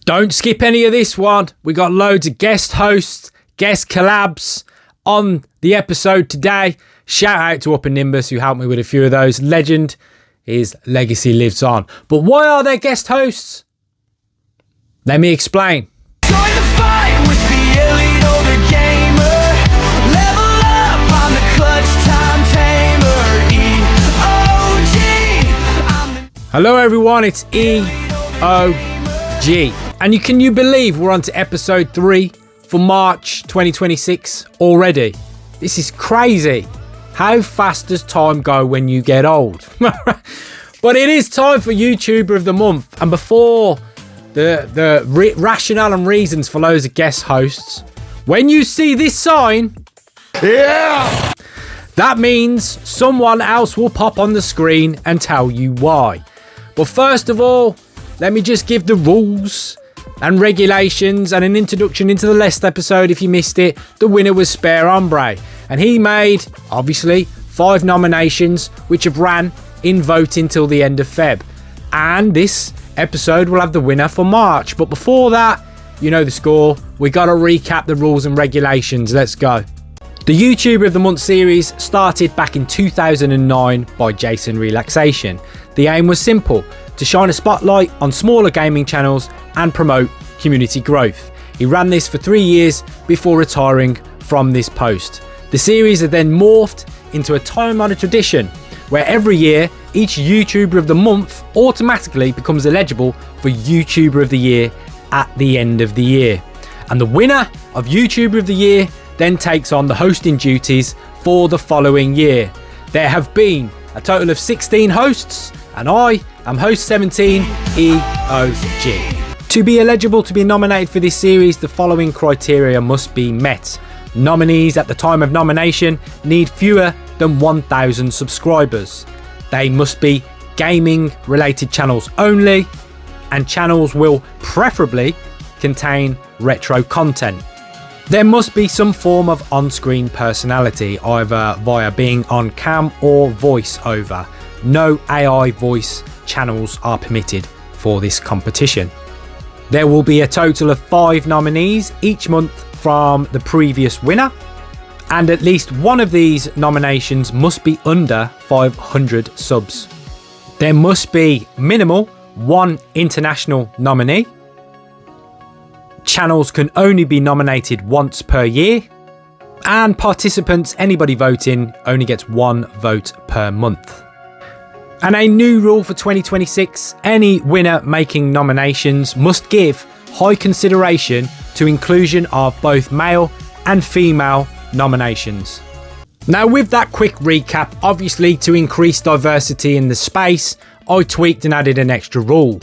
Don't skip any of this one. We got loads of guest hosts, guest collabs on the episode today. Shout out to Upper Nimbus who helped me with a few of those. Legend, his legacy lives on. But why are there guest hosts? Let me explain. Join the fight with the elite older gamer. Level up on the clutch time tamer. EOG. Hello everyone, it's EOG. And can you believe we're on to episode 3 for March 2026 already? This is crazy. How fast does time go when you get old? But it is time for YouTuber of the Month. And before the rationale and reasons for loads of guest hosts, when you see this sign, yeah, that means someone else will pop on the screen and tell you why. But first of all, let me just give the rules and regulations and an introduction into the last episode. If you missed it, the winner was Spare Hombre, and he made, obviously, 5 nominations which have ran in voting till the end of Feb. And this episode will have the winner for March. But before that, you know the score. We got to recap the rules and regulations. Let's go. The YouTuber of the Month series started back in 2009 by Jason Relaxation. The aim was simple: to shine a spotlight on smaller gaming channels and promote community growth. He ran this for 3 years before retiring from this post. The series had then morphed into a time-honored tradition where every year each YouTuber of the Month automatically becomes eligible for YouTuber of the Year at the end of the year. And the winner of YouTuber of the Year then takes on the hosting duties for the following year. There have been a total of 16 hosts, and I am host 17, EOG. To be eligible to be nominated for this series, the following criteria must be met. Nominees at the time of nomination need fewer than 1,000 subscribers. They must be gaming related channels only, and channels will preferably contain retro content. There must be some form of on-screen personality, either via being on cam or voice over. No AI voice channels are permitted for this competition. There will be a total of 5 nominees each month from the previous winner, and at least one of these nominations must be under 500 subs. There must be minimal 1 international nominee. Channels can only be nominated once per year, and participants, anybody voting, only gets 1 vote per month. And a new rule for 2026, any winner making nominations must give high consideration to inclusion of both male and female nominations. Now, with that quick recap, obviously to increase diversity in the space, I tweaked and added an extra rule.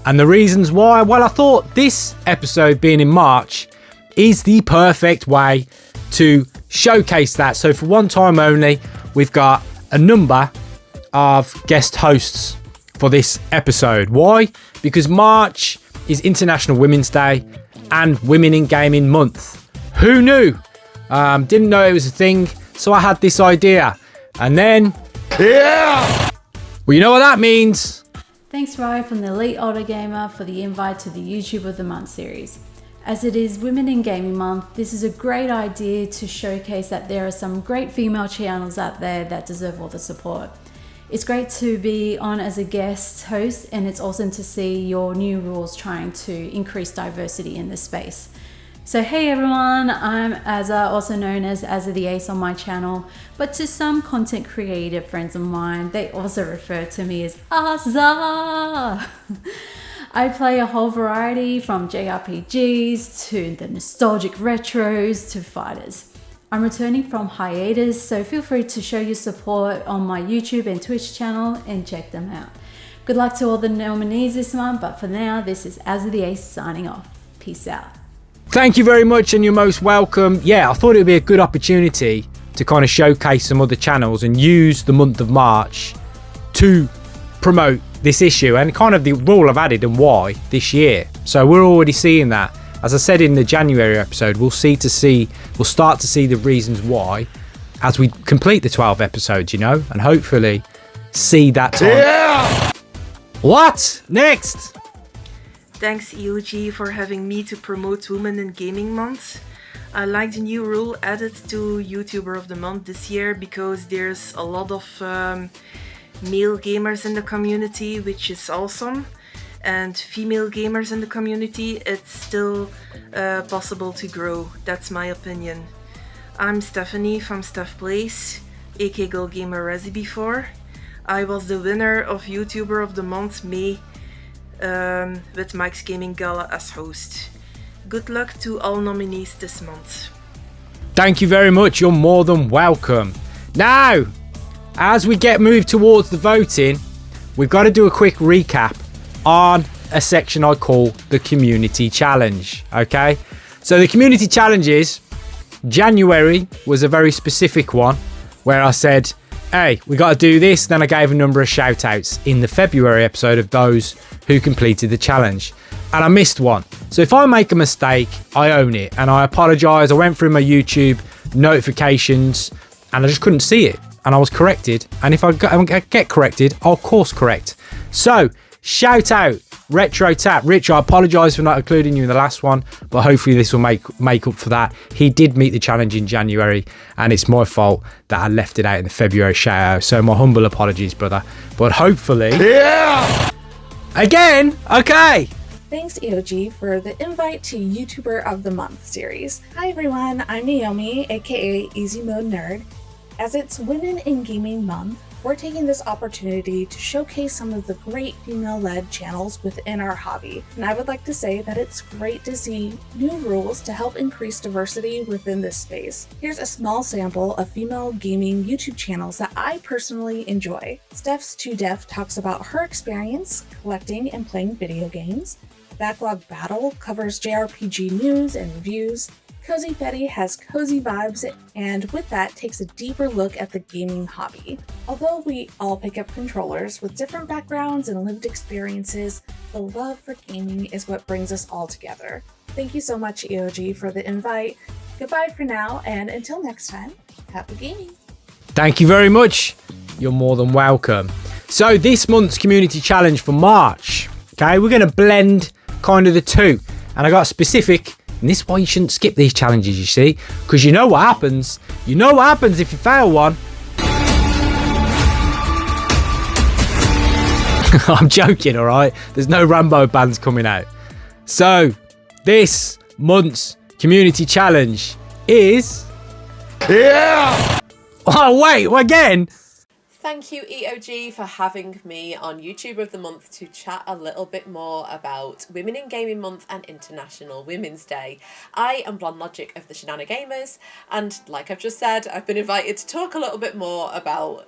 And the reasons why, well, I thought this episode being in March is the perfect way to showcase that. So for one time only, we've got a number of guest hosts for this episode. Why? Because March is International Women's Day and Women in Gaming Month. Who knew? Didn't know it was a thing, so I had this idea. And then, yeah! Well, you know what that means. Thanks, Ryan from the Elite Older Gamer for the invite to the YouTube of the Month series. As it is Women in Gaming Month, this is a great idea to showcase that there are some great female channels out there that deserve all the support. It's great to be on as a guest host, and it's awesome to see your new rules trying to increase diversity in this space. So hey everyone, I'm Azza, also known as Azza the Ace on my channel, but to some content creator friends of mine, they also refer to me as Azza. I play a whole variety from JRPGs to the nostalgic retros to fighters. I'm returning from hiatus, so feel free to show your support on my YouTube and Twitch channel and check them out. Good luck to all the nominees this month, but for now, this is Azza the Ace signing off. Peace out. Thank you very much, and you're most welcome. Yeah, I thought it would be a good opportunity to kind of showcase some other channels and use the month of March to promote this issue and kind of the rule I've added and why this year. So we're already seeing that. As I said in the January episode, we'll start to see the reasons why as we complete the 12 episodes, you know, and hopefully see that time. Yeah! What? Next? Thanks EOG for having me to promote Women in Gaming Month. I like the new rule added to YouTuber of the Month this year because there's a lot of male gamers in the community, which is awesome. And female gamers in the community, it's still possible to grow. That's my opinion. I'm Stephanie from Steph Plays, aka Girl Gamer Resi before. I was the winner of YouTuber of the Month May with Mike's Gaming Gala as host. Good luck to all nominees this month. Thank you very much. You're more than welcome. Now, as we get moved towards the voting, we've got to do a quick recap on a section I call the Community Challenge. Okay? So the Community Challenge is, January was a very specific one where I said, hey, we got to do this. Then I gave a number of shout outs in the February episode of those who completed the challenge. And I missed one. So if I make a mistake, I own it. And I apologise. I went through my YouTube notifications and I just couldn't see it. And I was corrected. And if I get corrected, I'll course correct. So shout out, Retro Tap. Rich, I apologise for not including you in the last one, but hopefully this will make up for that. He did meet the challenge in January, and it's my fault that I left it out in the February shout out. So my humble apologies, brother. But hopefully... Yeah! Again? Okay. Thanks EOG for the invite to YouTuber of the Month series. Hi everyone, I'm Naomi, aka Easy Mode Nerd. As it's Women in Gaming Month, we're taking this opportunity to showcase some of the great female-led channels within our hobby. And I would like to say that it's great to see new rules to help increase diversity within this space. Here's a small sample of female gaming YouTube channels that I personally enjoy. Steph's 2Def talks about her experience collecting and playing video games. Backlog Battle covers JRPG news and reviews. Cozy Fetty has cozy vibes and with that takes a deeper look at the gaming hobby. Although we all pick up controllers with different backgrounds and lived experiences, the love for gaming is what brings us all together. Thank you so much EOG for the invite. Goodbye for now, and until next time, happy gaming. Thank you very much. You're more than welcome. So this month's community challenge for March, okay, we're going to blend kind of the two. And I got a specific... And this is why you shouldn't skip these challenges, you see, because you know what happens. You know what happens if you fail one. I'm joking, all right? There's no Rambo bands coming out. So this month's community challenge is... Yeah! Oh, wait, again? Thank you EOG for having me on YouTuber of the Month to chat a little bit more about Women in Gaming Month and International Women's Day. I am Blonde Logic of the Shenana Gamers, and like I've just said, I've been invited to talk a little bit more about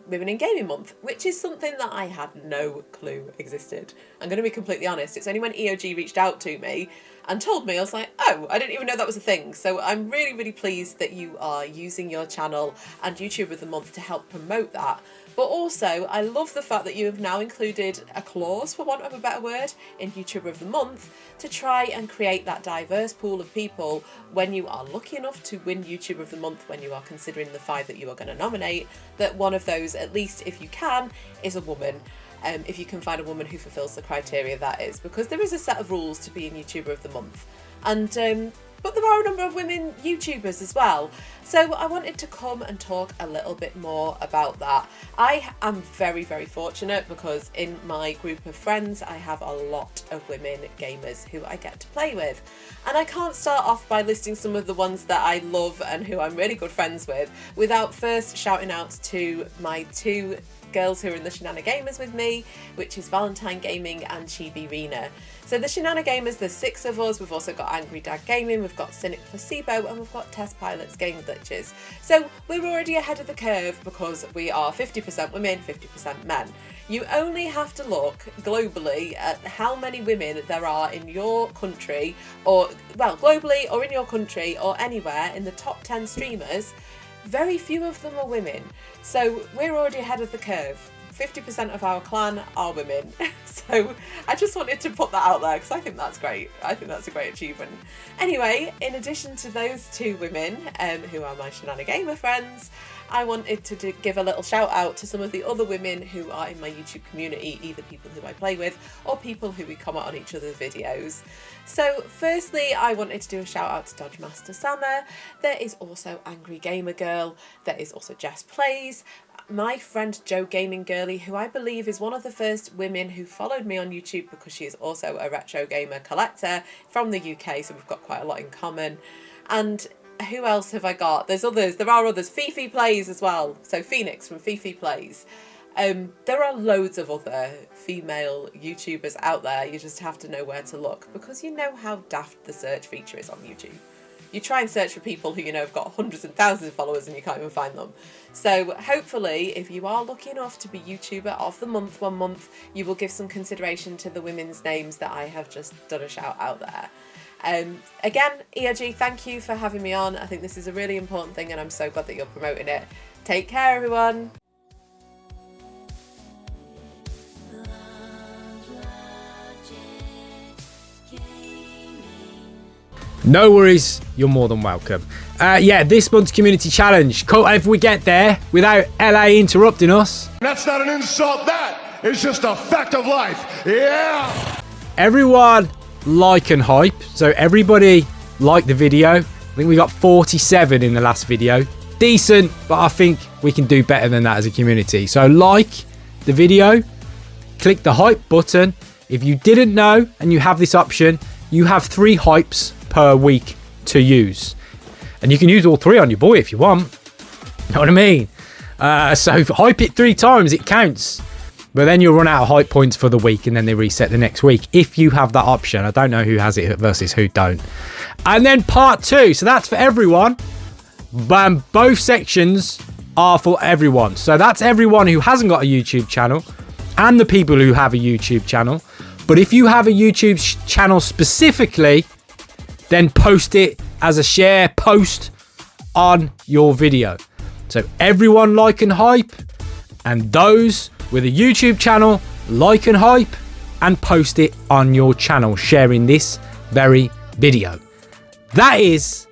Women in Gaming Month, which is something that I had no clue existed. I'm going to be completely honest, it's only when EOG reached out to me and told me, I was like, oh, I didn't even know that was a thing. So I'm really, really pleased that you are using your channel and YouTuber of the Month to help promote that. But also, I love the fact that you have now included a clause, for want of a better word, in YouTuber of the Month to try and create that diverse pool of people when you are lucky enough to win YouTuber of the Month, when you are considering the 5 that you are going to nominate, that one of those, at least if you can, is a woman. If you can find a woman who fulfills the criteria, that is, because there is a set of rules to being YouTuber of the Month, and but there are a number of women YouTubers as well, so I wanted to come and talk a little bit more about that. I am very, very fortunate because in my group of friends I have a lot of women gamers who I get to play with, and I can't start off by listing some of the ones that I love and who I'm really good friends with without first shouting out to my 2 girls who are in the Shenana Gamers with me, which is Valentine Gaming and Chibi Rena. So the Shenana Gamers, there's 6 of us. We've also got Angry Dad Gaming, we've got Cynic Placebo, and we've got Test Pilots Game Glitches. So we're already ahead of the curve because we are 50% women, 50% men. You only have to look globally at how many women there are in your country, or, well, globally or in your country or anywhere in the top 10 streamers. Very few of them are women, so we're already ahead of the curve. 50% of our clan are women. So I just wanted to put that out there because I think that's great. I think that's a great achievement. Anyway, in addition to those two women, who are my Shenana Gamer friends, I wanted to give a little shout out to some of the other women who are in my YouTube community, either people who I play with or people who we comment on each other's videos. So firstly, I wanted to do a shout out to Dodge Master Summer. There is also Angry Gamer Girl. There is also Jess Plays. My friend Jo Gaming Girly, who I believe is one of the first women who followed me on YouTube because she is also a retro gamer collector from the UK, so we've got quite a lot in common. And who else have I got? There are others. Fifi Plays as well. So Phoenix from Fifi Plays. There are loads of other female YouTubers out there. You just have to know where to look because you know how daft the search feature is on YouTube. You try and search for people who, you know, have got hundreds and thousands of followers and you can't even find them. So hopefully, if you are lucky enough to be YouTuber of the month one month, you will give some consideration to the women's names that I have just done a shout out there. Again, EOG, thank you for having me on. I think this is a really important thing and I'm so glad that you're promoting it. Take care, everyone. No worries, you're more than welcome. Yeah, this month's community challenge. Cool, if we get there without LA interrupting us. That's not an insult, that is just a fact of life. Yeah! Everyone like and hype. So everybody like the video. I think we got 47 in the last video. Decent, but I think we can do better than that as a community. So like the video, click the hype button. If you didn't know and you have this option, you have 3 hypes per week to use. And you can use all 3 on your boy if you want. Know what I mean? So hype it 3 times, it counts. But then you'll run out of hype points for the week and then they reset the next week if you have that option. I don't know who has it versus who don't. And then part 2. So that's for everyone. Both sections are for everyone. So that's everyone who hasn't got a YouTube channel and the people who have a YouTube channel. But if you have a YouTube channel specifically, then post it as a share post on your video. So everyone like and hype, and those with a YouTube channel like and hype and post it on your channel sharing this very video. That is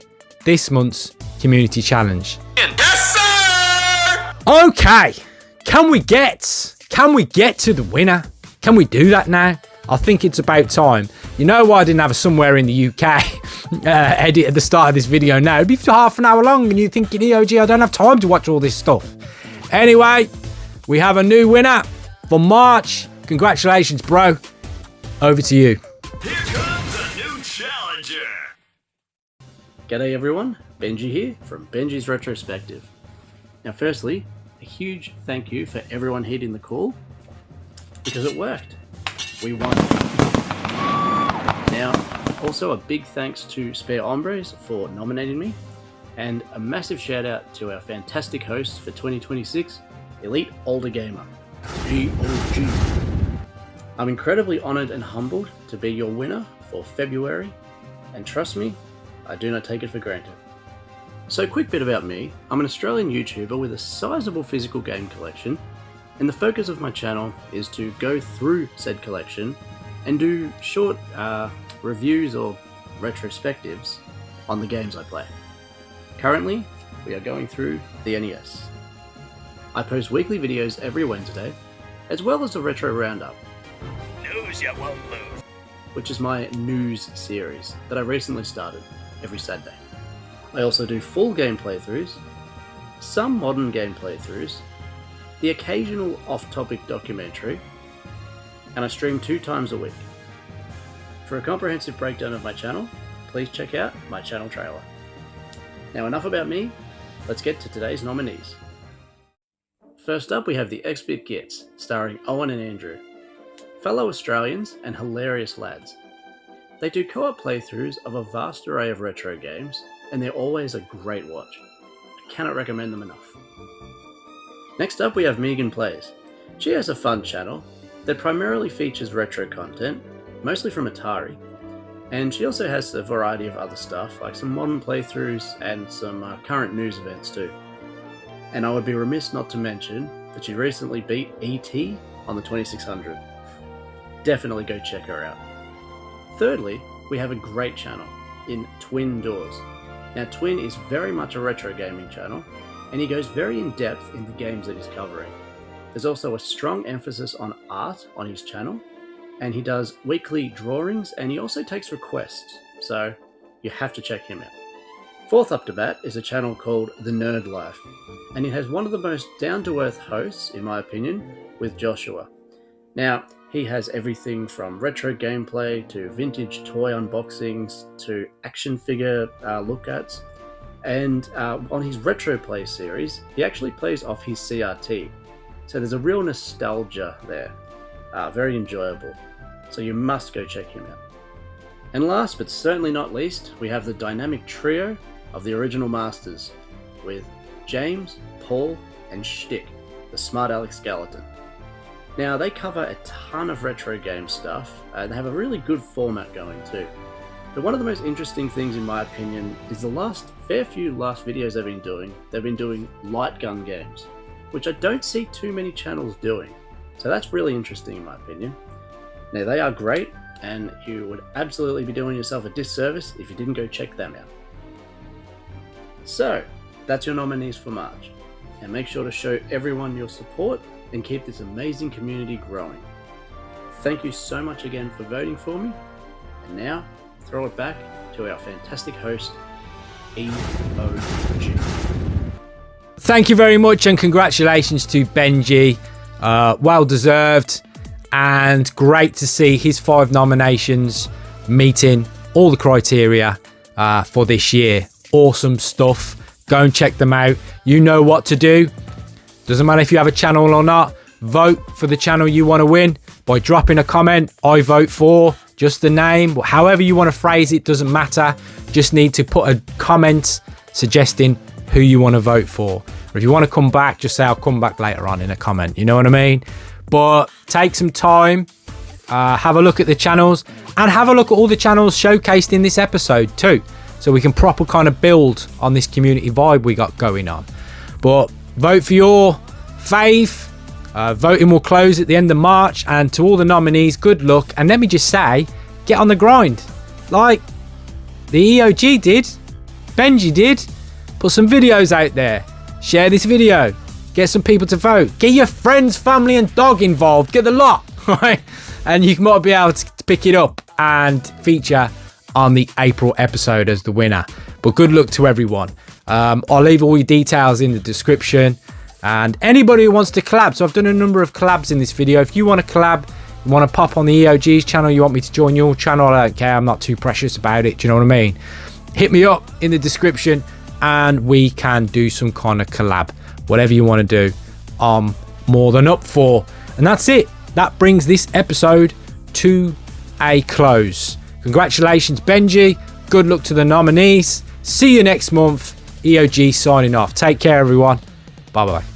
this month's community challenge. Yes, sir! Okay, can we get to the winner? Can we do that now? I think it's about time. You know why I didn't have a somewhere in the UK edit at the start of this video now? It'd be half an hour long and you're thinking, EOG, I don't have time to watch all this stuff. Anyway, we have a new winner for March. Congratulations, bro. Over to you. Here comes a new challenger. G'day everyone, Benji here from Benji's Retrospective. Now firstly, a huge thank you for everyone hitting the call, because it worked. We won. Now, also a big thanks to Spare Hombres for nominating me, and a massive shout out to our fantastic host for 2026, Elite Older Gamer, EOG. I'm incredibly honoured and humbled to be your winner for February, and trust me, I do not take it for granted. So quick bit about me, I'm an Australian YouTuber with a sizable physical game collection, and the focus of my channel is to go through said collection and do short reviews or retrospectives on the games I play. Currently, we are going through the NES. I post weekly videos every Wednesday, as well as a retro roundup, News you won't lose. which is my news series that I recently started every Saturday. I also do full game playthroughs, some modern game playthroughs, the occasional off-topic documentary, and I stream 2 times a week. For a comprehensive breakdown of my channel, please check out my channel trailer. Now enough about me, let's get to today's nominees. First up we have the X-Bit Gits, starring Owen and Andrew. Fellow Australians and hilarious lads. They do co-op playthroughs of a vast array of retro games, and they're always a great watch. I cannot recommend them enough. Next up we have Megan Plays. She has a fun channel that primarily features retro content, mostly from Atari, and she also has a variety of other stuff like some modern playthroughs and some current news events too. And I would be remiss not to mention that she recently beat ET on the 2600. Definitely go check her out. Thirdly, we have a great channel in Twin Doors. Now, Twin is very much a retro gaming channel, and he goes very in depth in the games that he's covering. There's also a strong emphasis on art on his channel, and he does weekly drawings, and he also takes requests, so you have to check him out. Fourth up to bat is a channel called The Nerd Life, and it has one of the most down-to-earth hosts, in my opinion, with Joshua. Now, he has everything from retro gameplay to vintage toy unboxings to action figure look-ats, and on his retro play series, he actually plays off his CRT. So there's a real nostalgia there. Very enjoyable. So you must go check him out. And last but certainly not least, we have the dynamic trio of the original masters with James, Paul, and Shtick, the Smart Alex Skeleton. Now, they cover a ton of retro game stuff and they have a really good format going too. But one of the most interesting things, in my opinion, is the fair few videos they've been doing light gun games, which I don't see too many channels doing. So that's really interesting in my opinion. Now, they are great, and you would absolutely be doing yourself a disservice if you didn't go check them out. So, that's your nominees for March. And make sure to show everyone your support and keep this amazing community growing. Thank you so much again for voting for me. And now, throw it back to our fantastic host, EOG. Thank you very much, and congratulations to Benji. Well deserved, and great to see his 5 nominations meeting all the criteria for this year. Awesome stuff. Go and check them out. You know what to do. Doesn't matter if you have a channel or not. Vote for the channel you want to win by dropping a comment. I vote for, just the name, however you want to phrase it, doesn't matter. Just need to put a comment suggesting who you want to vote for. Or if you want to come back, just say I'll come back later on in a comment. You know what I mean? But take some time, have a look at the channels, and have a look at all the channels showcased in this episode too, so we can proper kind of build on this community vibe we got going on. But vote for your fave. Voting will close at the end of March, and to all the nominees, good luck. And let me just say, get on the grind like the EOG did, Benji did. Put some videos out there, share this video, get some people to vote, get your friends, family and dog involved, get the lot, right? And you might be able to pick it up and feature on the April episode as the winner. But good luck to everyone. I'll leave all your details in the description, and anybody who wants to collab, so I've done a number of collabs in this video. If you want to collab, you want to pop on the EOG's channel, you want me to join your channel, I don't care, I'm not too precious about it, do you know what I mean? Hit me up in the description and we can do some kind of collab. Whatever you want to do, I'm more than up for. And that's it. That brings this episode to a close. Congratulations, Benji. Good luck to the nominees. See you next month. EOG signing off. Take care, everyone. Bye-bye.